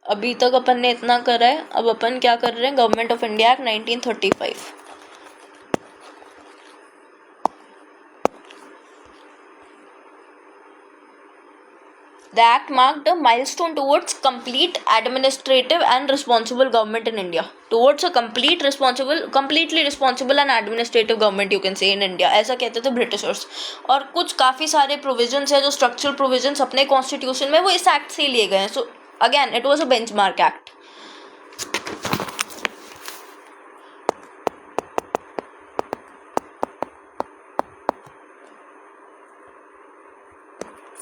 अभी तक अपन ने इतना करा है, अब अपन क्या कर रहे हैं, government of India act 1935। The act marked a milestone towards complete administrative and responsible government in India. Towards a completely responsible and administrative government you can say in India. ऐसा कहते थे ब्रिटिशर्स। और कुछ काफ़ी सारे प्रोविजंस है जो structural provisions अपने कॉन्स्टिट्यूशन में वो इस एक्ट से ही लिए गए हैं। So again it was a benchmark act.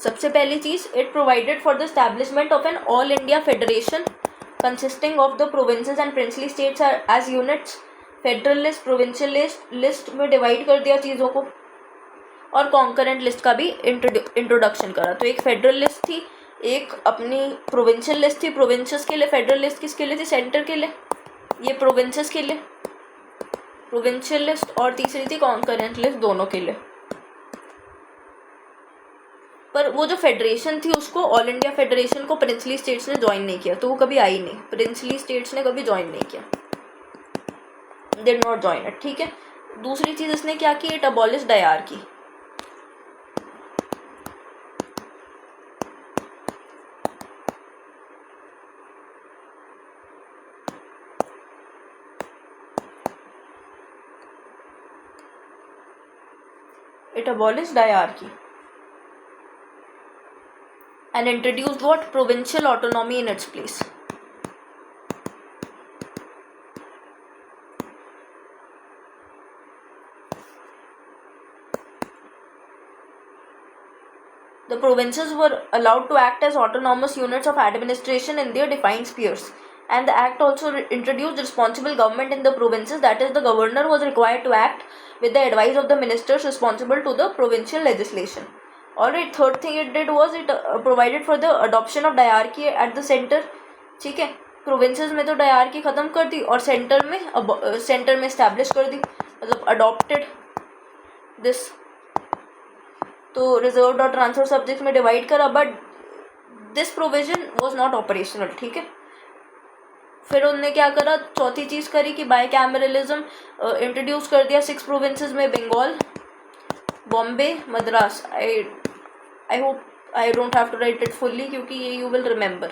सबसे पहली चीज, it provided for the establishment of an all India federation consisting of the provinces and princely states as units. Federal list, provincial list में divide कर दिया चीज़ों को, और concurrent list का भी इंट्रोडक्शन करा। तो एक फेडरल लिस्ट थी, एक अपनी प्रोविंशियल लिस्ट थी प्रोविंसेस के लिए। फेडरल लिस्ट किसके लिए थी? सेंटर के लिए। ये प्रोविंसेस के लिए प्रोविंशियल लिस्ट, और तीसरी थी कॉन्करेंट लिस्ट, दोनों के लिए। पर वो जो फेडरेशन थी उसको, ऑल इंडिया फेडरेशन को प्रिंसली स्टेट्स ने ज्वाइन नहीं किया, तो वो कभी आई नहीं। प्रिंसली स्टेट्स ने कभी ज्वाइन नहीं किया, डिड नॉट ज्वाइन इट। ठीक है। दूसरी चीज इसने क्या की, it abolish diarchy. It abolished diarchy and introduced what? Provincial autonomy in its place. The provinces were allowed to act as autonomous units of administration in their defined spheres. And the act also introduced responsible government in the provinces, that is, the governor was required to act with the advice of the ministers responsible to the provincial legislation. Alright, third thing it did was it provided for the adoption of diarchy at the center. ठीक है, provinces में तो डायरार्की खत्म कर दी और centre में establish कर दी, मतलब अडॉप्टेड दिस। तो रिजर्व्ड और ट्रांसफर सब्जेक्ट्स में डिवाइड करा, but this provision was not operational. ठीक है। फिर उन्होंने क्या करा, चौथी चीज़ करी कि बाई कैमरलिज्म इंट्रोड्यूस कर दिया 6 प्रोविंसेस में, Bengal, Bombay, Madras. I hope I don't have to write it fully क्योंकि ये यू विल रिमेंबर।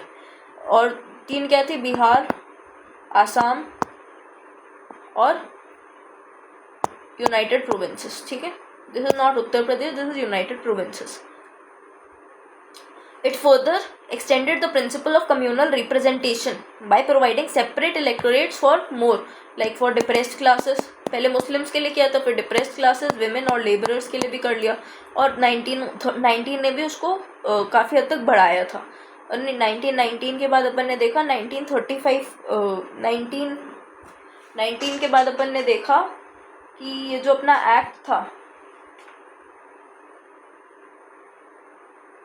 और 3 क्या थी, बिहार, आसाम और यूनाइटेड प्रोविंसेस। ठीक है। This is not Uttar Pradesh, this is United Provinces. It further extended the principle of communal representation by providing separate electorates for more, like for depressed classes. पहले Muslims के लिए किया था, फिर डिप्रेस्ड क्लासेस, विमेन और labourers के लिए भी कर लिया। और 1919 ने भी उसको काफ़ी हद तक बढ़ाया था। और 1919 के बाद अपन ने देखा 1919 के बाद अपन ने देखा कि ये जो अपना एक्ट था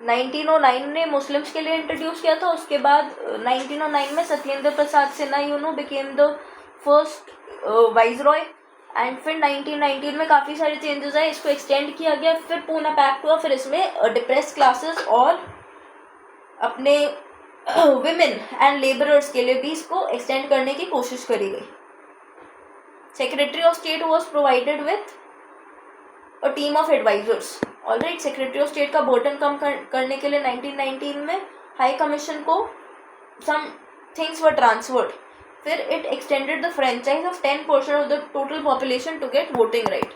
1909 ने मुस्लिम्स के लिए इंट्रोड्यूस किया था। उसके बाद 1909 में Satyendra Prasad Sinha became the first viceroy. And फिर 1919 में काफ़ी सारे चेंजेस आए, इसको एक्सटेंड किया गया, फिर पूना पैक्ट हुआ, फिर इसमें डिप्रेस्ड क्लासेस और अपने विमेन एंड लेबरर्स के लिए भी इसको एक्सटेंड करने की कोशिश करी गई। Secretary of state was provided with a team of advisers. Alright, secretary of state का बर्डन कम करने के लिए 1919 में हाई कमीशन को सम थिंग्स वर ट्रांसफर्ड। फिर it extended the franchise of 10% of the total population to get voting right.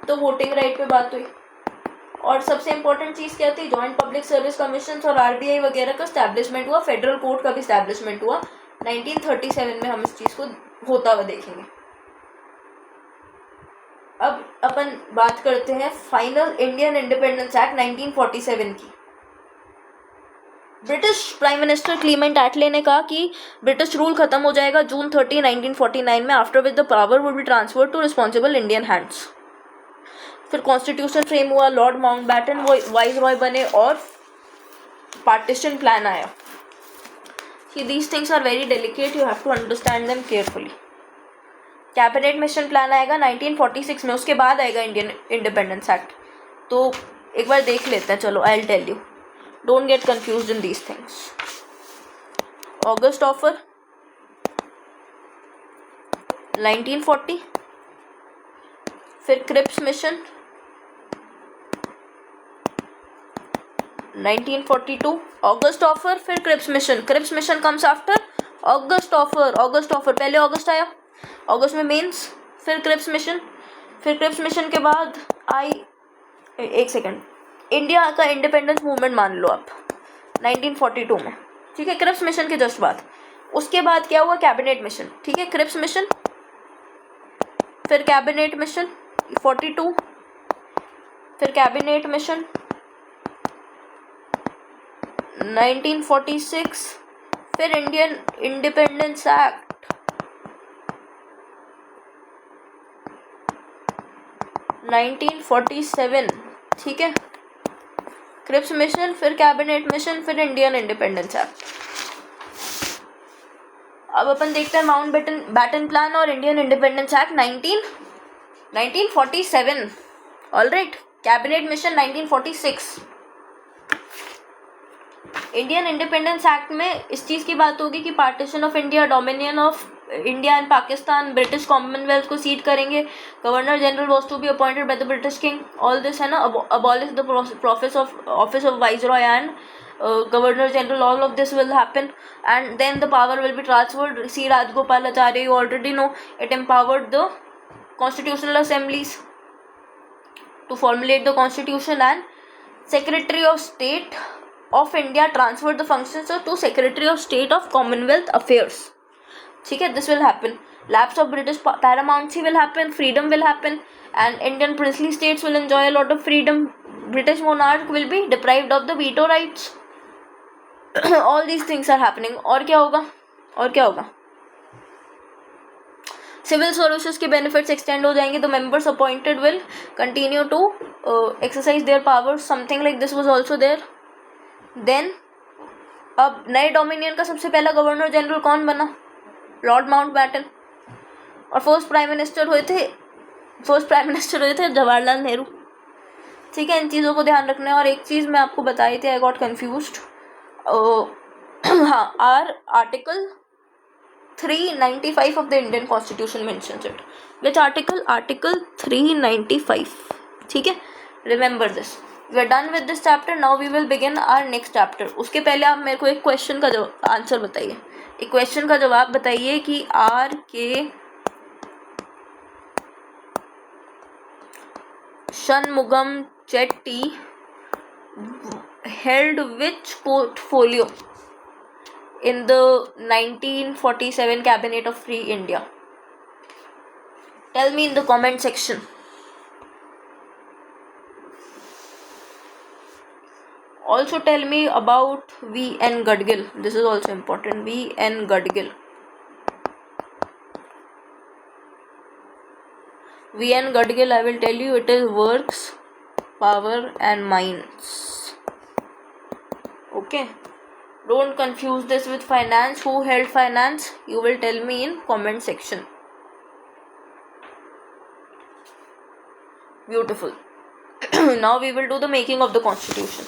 तो voting right पे बात हुई। और सबसे इंपॉर्टेंट चीज़ क्या थी, जॉइंट पब्लिक सर्विस कमीशन और आरबीआई वगैरह का स्टैब्लिशमेंट हुआ, फेडरल कोर्ट का भी स्टैब्लिशमेंट हुआ। 1937 में हम इस चीज़ को होता हुआ देखेंगे। अब अपन बात करते हैं फाइनल इंडियन इंडिपेंडेंस एक्ट 1947 की। ब्रिटिश प्राइम मिनिस्टर क्लीमेंट एटले ने कहा कि ब्रिटिश रूल खत्म हो जाएगा जून 30, 1949 में, after which the power would be transfer to responsible Indian hands. फिर कॉन्स्टिट्यूशन फ्रेम हुआ, लॉर्ड माउंटबैटन वाइसरॉय बने और पार्टीशन प्लान आया। These things are very delicate, you have to understand them carefully. Cabinet mission plan आएगा 1946 में, उसके बाद आएगा इंडियन इंडिपेंडेंस एक्ट। तो एक बार देख लेते हैं, चलो I will tell you, don't get confused in these things. August offer 1940, फिर क्रिप्स मिशन 1942, ऑगस्ट ऑफर फिर Cripps mission comes after August offer, पहले ऑगस्ट आया, ऑगस्ट में मेंस, फिर क्रिप्स मिशन के बाद एक सेकेंड, इंडिया का इंडिपेंडेंस मूवमेंट मान लो आप 1942 में, ठीक है, क्रिप्स मिशन के जस्ट बाद। उसके बाद क्या हुआ, कैबिनेट मिशन, ठीक है, क्रिप्स मिशन फिर कैबिनेट मिशन 42, फिर कैबिनेट मिशन 1946, फिर इंडियन इंडिपेंडेंस एक्ट 1947, ठीक है, क्रिप्स मिशन फिर कैबिनेट मिशन फिर इंडियन इंडिपेंडेंस एक्ट। अब अपन देखते हैं माउंट बैटन प्लान और Indian independence act 1947, alright, cabinet mission 1946। Indian independence act में इस चीज़ की बात होगी कि partition of India, dominion of India and Pakistan, British commonwealth को सीड करेंगे, governor general was to be appointed by the British king, all this है ना, abolish the office of viceroy and governor general, all of this will happen, and then the power will be transferred. See, Rajgopalacharya, you already know, it empowered the constitutional assemblies to formulate the constitution, and Secretary of State of India transferred the functions to Secretary of State of Commonwealth Affairs, ठीक है, this will happen. Lapse of British paramountcy will happen, freedom will happen, and Indian princely states will enjoy a lot of freedom. British monarch will be deprived of the veto rights. All these things are happening. और क्या होगा, civil services के benefits extend हो जाएंगे, the members appointed will continue to exercise their powers, something like this was also there. Then अब नए dominion का सबसे पहला गवर्नर जनरल कौन बना, लॉर्ड माउंटबैटन, और फर्स्ट प्राइम मिनिस्टर हुए थे जवाहरलाल नेहरू, ठीक है, इन चीज़ों को ध्यान रखना है। और एक चीज़ मैं आपको बताई थी, आई गॉट कन्फ्यूज्ड, हाँ, article 395 of the Indian Constitution mentions it. Which article? Article 395. ठीक है, remember this. We are done with this chapter. Now we will begin our next chapter. उसके पहले आप मेरे को एक क्वेश्चन का आंसर बताइए, एक क्वेश्चन का जवाब बताइए कि R.K. Shanmugam Chetty held which portfolio in the 1947 cabinet of Free India? Tell me in the comment section. Also tell me about V.N. Gadgil. This is also important. V.N. Gadgil. V.N. Gadgil, I will tell you, it is Works, Power and Mines. Okay. Don't confuse this with finance. Who held finance? You will tell me in comment section. Beautiful. Now we will do the making of the constitution.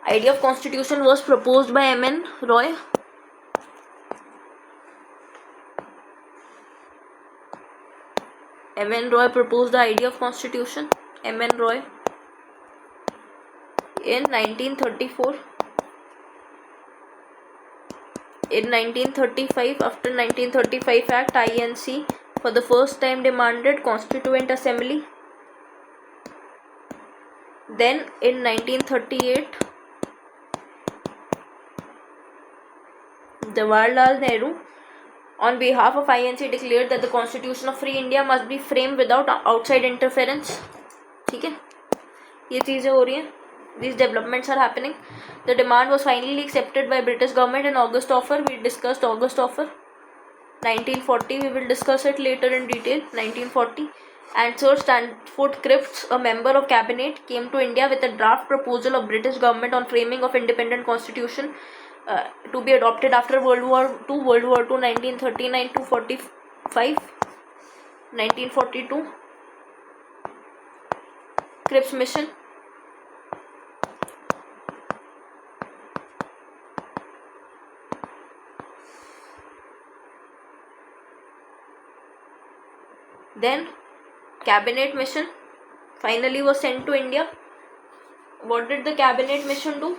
Idea of constitution was proposed by M.N. Roy. M.N. Roy proposed the idea of constitution. M.N. Roy. In 1934. In 1935, after 1935 Act, INC for the first time demanded Constituent Assembly. Then in 1938, Jawaharlal Nehru on behalf of INC declared that the Constitution of Free India must be framed without outside interference. ठीक है, ये चीज़ें हो रही हैं. These developments are happening. The demand was finally accepted by British government in August offer. We discussed August offer. 1940, we will discuss it later in detail. 1940, and Sir Stanford Cripps, a member of cabinet, came to India with a draft proposal of British government on framing of independent constitution to be adopted after World War II. 1939 to 45. 1942, Cripps mission. Then cabinet mission finally was sent to India. What did the cabinet mission do?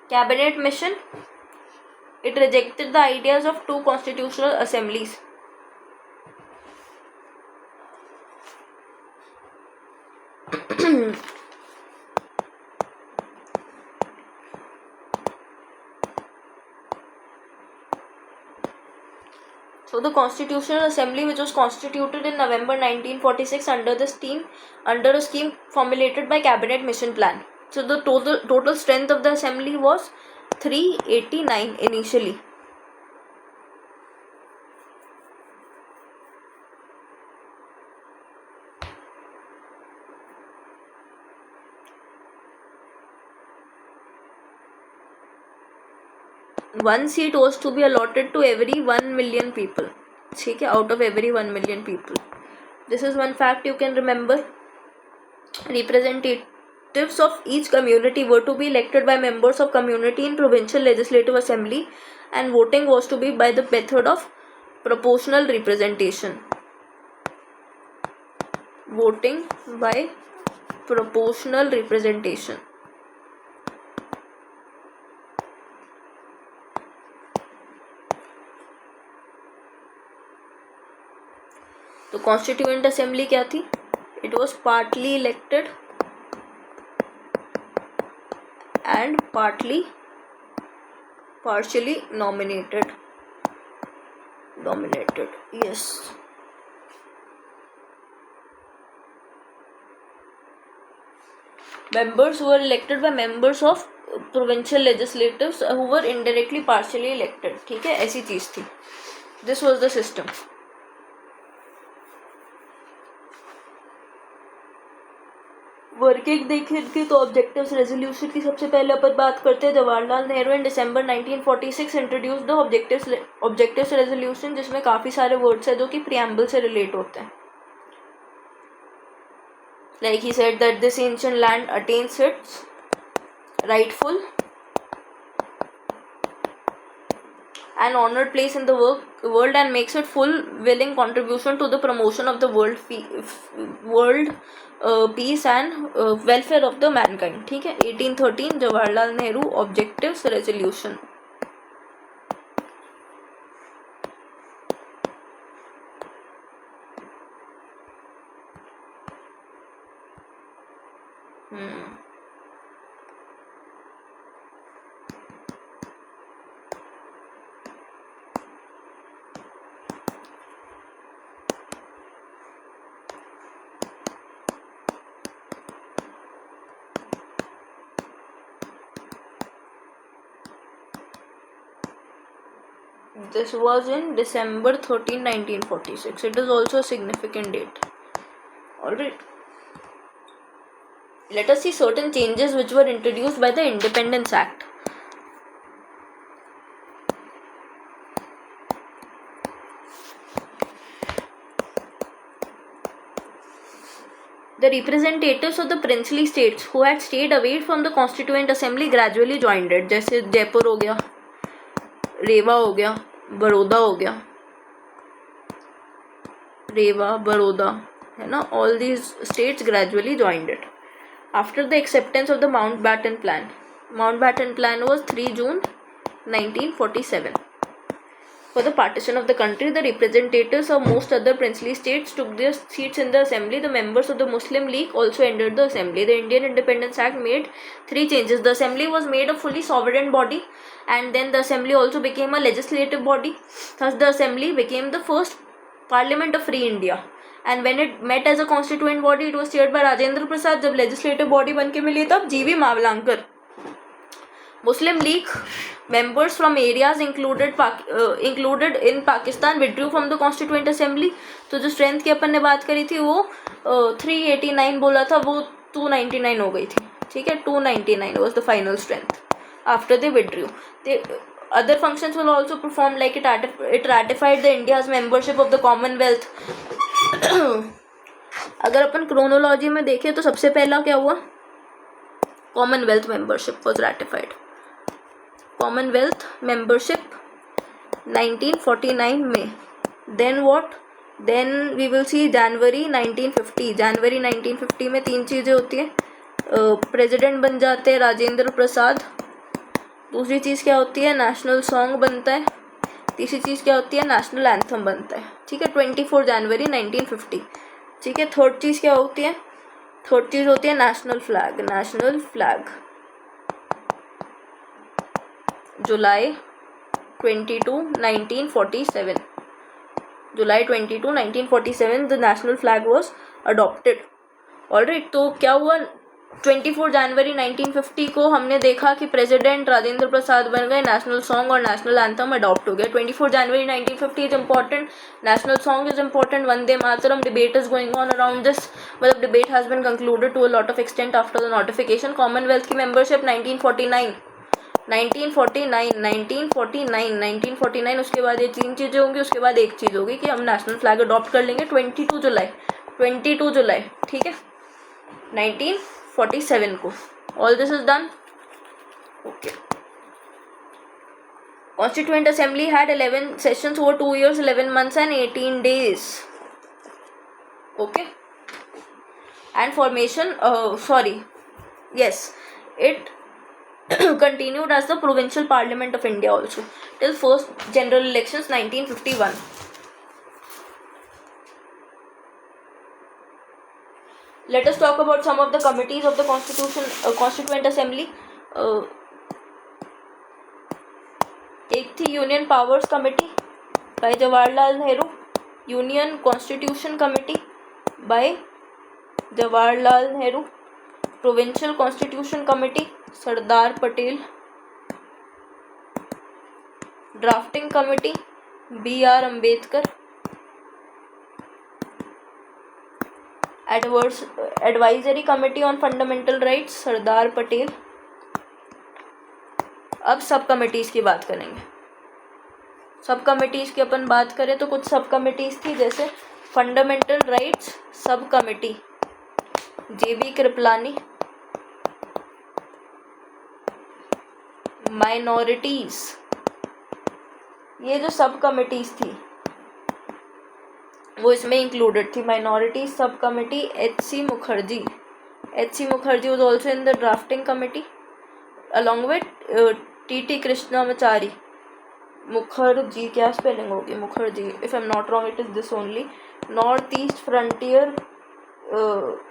Cabinet mission, it rejected the ideas of two constitutional assemblies. So the Constitutional Assembly, which was constituted in November 1946 under a scheme formulated by Cabinet Mission Plan. So the total strength of the assembly was 389 initially. One seat was to be allotted to every 1 million people. ठीक है, out of every 1 million people. This is one fact you can remember. Representatives of each community were to be elected by members of community in provincial legislative assembly, and voting was to be by the method of proportional representation. Voting by proportional representation. तो constituent assembly क्या थी? It was partly elected and partially nominated. Yes. Members were elected by members of provincial legislatives who were indirectly partially elected. ठीक है, ऐसी चीज थी. This was the system. Working देखेंगे तो ऑब्जेक्टिव्स रेजोल्यूशन की सबसे पहले अपन बात करते हैं. जवाहरलाल नेहरू इन दिसंबर 1946 इंट्रोड्यूस द ऑब्जेक्टिव्स रेजोल्यूशन, जिसमें काफ़ी सारे वर्ड्स हैं जो कि प्रियम्बल से रिलेट होते हैं. Like he said that this ancient land attains it's rightful and honored place in the world and makes it full willing contribution to the promotion of the world peace and welfare of the mankind. ठीक है, 1813 Jawaharlal Nehru objectives resolution. This was in December 13, 1946. It is also a significant date. Alright. Let us see certain changes which were introduced by the Independence Act. The representatives of the princely states who had stayed away from the Constituent Assembly gradually joined it. जैसे जयपुर हो गया, रेवा हो गया, बड़ौदा हो गया, रेवा, बड़ौदा, है ना, all these states gradually joined it. After the acceptance of the Mountbatten Plan. Mountbatten Plan was 3 June 1947. For the partition of the country, the representatives of most other princely states took their seats in the assembly. The members of the Muslim League also entered the assembly. The Indian Independence Act made 3 changes. The assembly was made a fully sovereign body, and then the assembly also became a legislative body. Thus, the assembly became the first parliament of free India. And when it met as a constituent body, it was chaired by Rajendra Prasad. जब legislative body बन के मिली तब G.V. मावलांकर. Muslim League members from areas included in Pakistan withdrew from the Constituent Assembly. तो जो strength की अपन ने बात करी थी वो 389 बोला था, वो 299 हो गई थी. ठीक है, 299 was the final strength after they withdrew. Other functions will also perform, like it ratified the India's membership of the Commonwealth. अगर अपन क्रोनोलॉजी में देखें तो सबसे पहला क्या हुआ? Commonwealth membership was ratified. Commonwealth membership 1949 में. Then what? Then we will see January 1950. जनवरी 1950 में 3 चीज़ें होती हैं. प्रेसिडेंट बन जाते हैं राजेंद्र प्रसाद. दूसरी चीज़ क्या होती है, नेशनल सॉन्ग बनता है. तीसरी चीज़ क्या होती है, नेशनल एंथम बनता है. ठीक है, 24 जनवरी 1950. ठीक है, थर्ड चीज़ क्या होती है, थर्ड चीज़ होती है national flag. National flag July 22 1947. July 22 1947 the national flag was adopted. Alright, तो क्या हुआ, 24 जनवरी 1950 को हमने देखा कि प्रेसिडेंट राजेंद्र प्रसाद बन गए, नेशनल सॉन्ग और नेशनल एंथम अडॉप्ट हो गया. 24 जनवरी 1950 is important. National song is important. Vande Mataram debate is going on around this. मतलब debate has been concluded to a lot of extent after the notification. Commonwealth की membership 1949. उसके बाद ये 3 चीज़ें होंगी. उसके बाद एक चीज़ होगी कि हम नेशनल फ्लैग अडॉप्ट कर लेंगे 22 जुलाई. ठीक है, 1947 को. All this is done. Okay. Constituent Assembly had 11 sessions over 2 years, 11 months and 18 days. Okay. And formation, yes, it continued as the Provincial Parliament of India also till first general elections 1951. Let us talk about some of the committees of the Constituent Assembly. एक थी union powers committee by Jawaharlal Nehru. Union constitution committee by Jawaharlal Nehru. Provincial constitution committee Sardar Patel. Drafting committee BR Ambedkar. Advisory committee on fundamental rights Sardar Patel. अब सब committees की बात करेंगे. सब committees की अपन बात करें तो कुछ सब कमिटीज़ थी, जैसे फंडामेंटल राइट्स सब कमिटी JB कृपलानी. माइनॉरिटीज़, ये जो सब कमिटीज़ थी वो इसमें इंक्लूडेड थी. Minorities sub committee HC Mukherjee. HC Mukherjee was also in the drafting committee along with TT Krishnamachari. Mukherjee क्या स्पेलिंग होगी, Mukherjee, if I am not wrong it is this only. North east frontier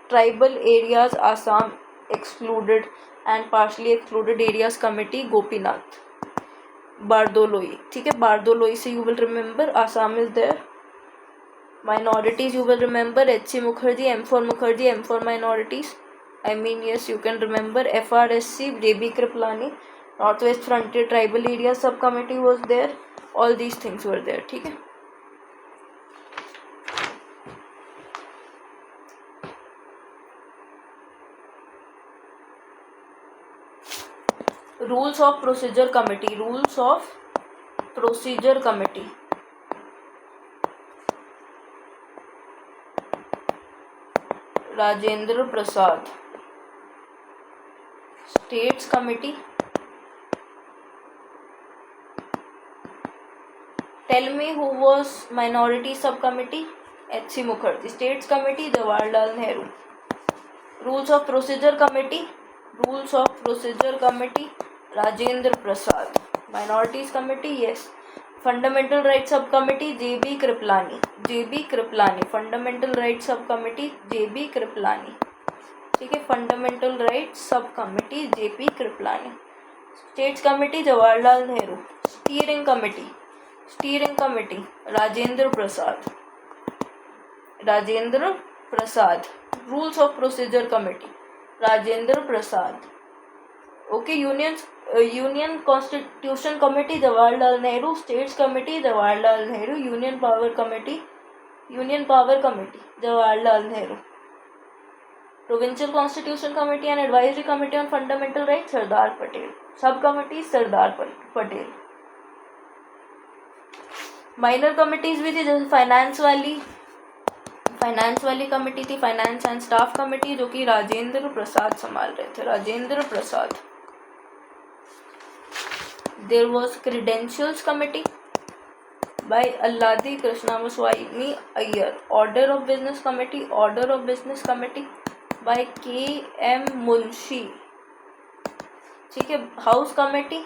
tribal areas Assam excluded and partially excluded areas committee Gopinath Bardoloi. ठीक है, बारदोलोई से you will remember Assam is there. Minorities you will remember HC Mukherjee, M for Mukherjee, M for minorities. I mean, yes, you can remember FRSC, JB Kriplani. Northwest Frontier Tribal Area Subcommittee was there. All these things were there. ठीक है. Rules of Procedure Committee. Rules of Procedure Committee. Rajendra Prasad. States committee, tell me who was minority sub committee, HC Mukherjee. States committee Jawaharlal Nehru. Rules of procedure committee, rules of procedure committee Rajendra Prasad. Minorities committee, yes. Fundamental right sub committee JB Kripalani. JB Kripalani. Fundamental right sub committee JB Kripalani. ठीक है, fundamental right sub committee JB Kripalani. States committee Jawaharlal Nehru. Steering committee, steering committee Rajendra Prasad. Rajendra Prasad. Rules of procedure committee Rajendra Prasad. Okay. Union constitution committee Jawaharlal Nehru. States committee Jawaharlal Nehru. Union power committee Jawaharlal Nehru. Provincial constitution committee and advisory committee on fundamental right Sardar Patel. Sub committee Sardar Patel. Minor committees भी थी, जैसे finance वाली committee थी, finance and staff committee, जो कि राजेंद्र प्रसाद संभाल रहे थे. Rajendra Prasad. There was credentials committee by Alladi Krishnaswamy Iyer. Order of Business Committee by K.M. Munshi. ठीक है. House Committee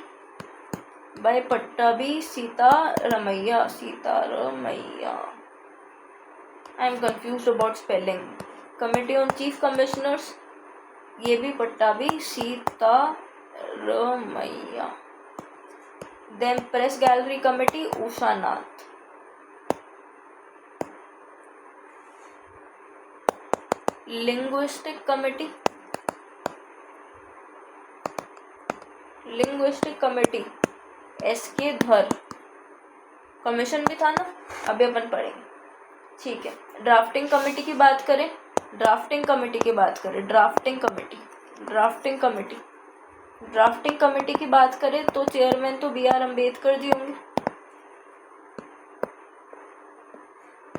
by Pattabi Sitaramaiah. I am confused about spelling. Committee on Chief Commissioners, ये भी Pattabhi Sitaramayya. Then Press Gallery Committee, Usha Nath. Linguistic Committee, S.K. धर. Commission भी था ना, अभी अपन पढ़ेंगे. ठीक है. ड्राफ्टिंग कमेटी की बात करें. ड्राफ्टिंग कमेटी की बात करें तो चेयरमैन तो B.R. अम्बेडकर जी होंगे.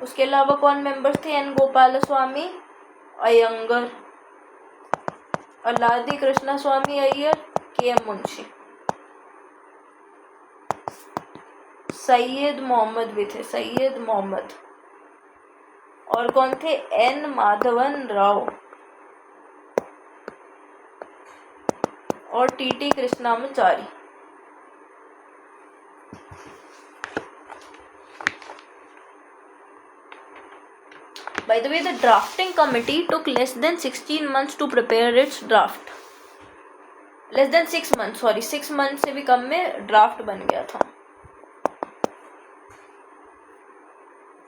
उसके अलावा कौन मेंबर्स थे? N. गोपालस्वामी अयंगर, अल्लादी कृष्णस्वामी अय्यर, K.M. मुंशी. सैयद मोहम्मद भी थे. और कौन थे? N. माधवन राव और T.T. Krishnamachari. By the way, the drafting committee took less than 16 months to prepare its draft. Less than 6 months, 6 months से भी कम में ड्राफ्ट बन गया था.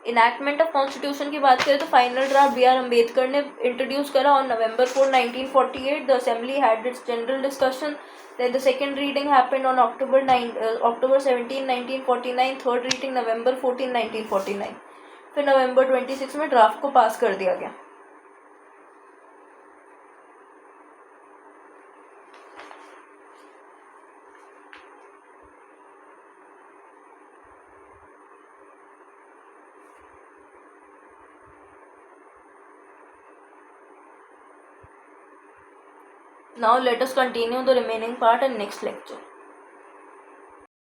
इनैक्टमेंट ऑफ कॉन्स्टिट्यूशन की बात करें तो फाइनल ड्राफ्ट B.R. अम्बेडकर ने इंट्रोड्यूस करा on November 4, 1948. The assembly had it's general discussion. Then the second reading happened on October 17, 1949. Third reading November 14, 1949. फिर November 26 में ड्राफ्ट को पास कर दिया गया. Now let us continue the remaining part in next lecture.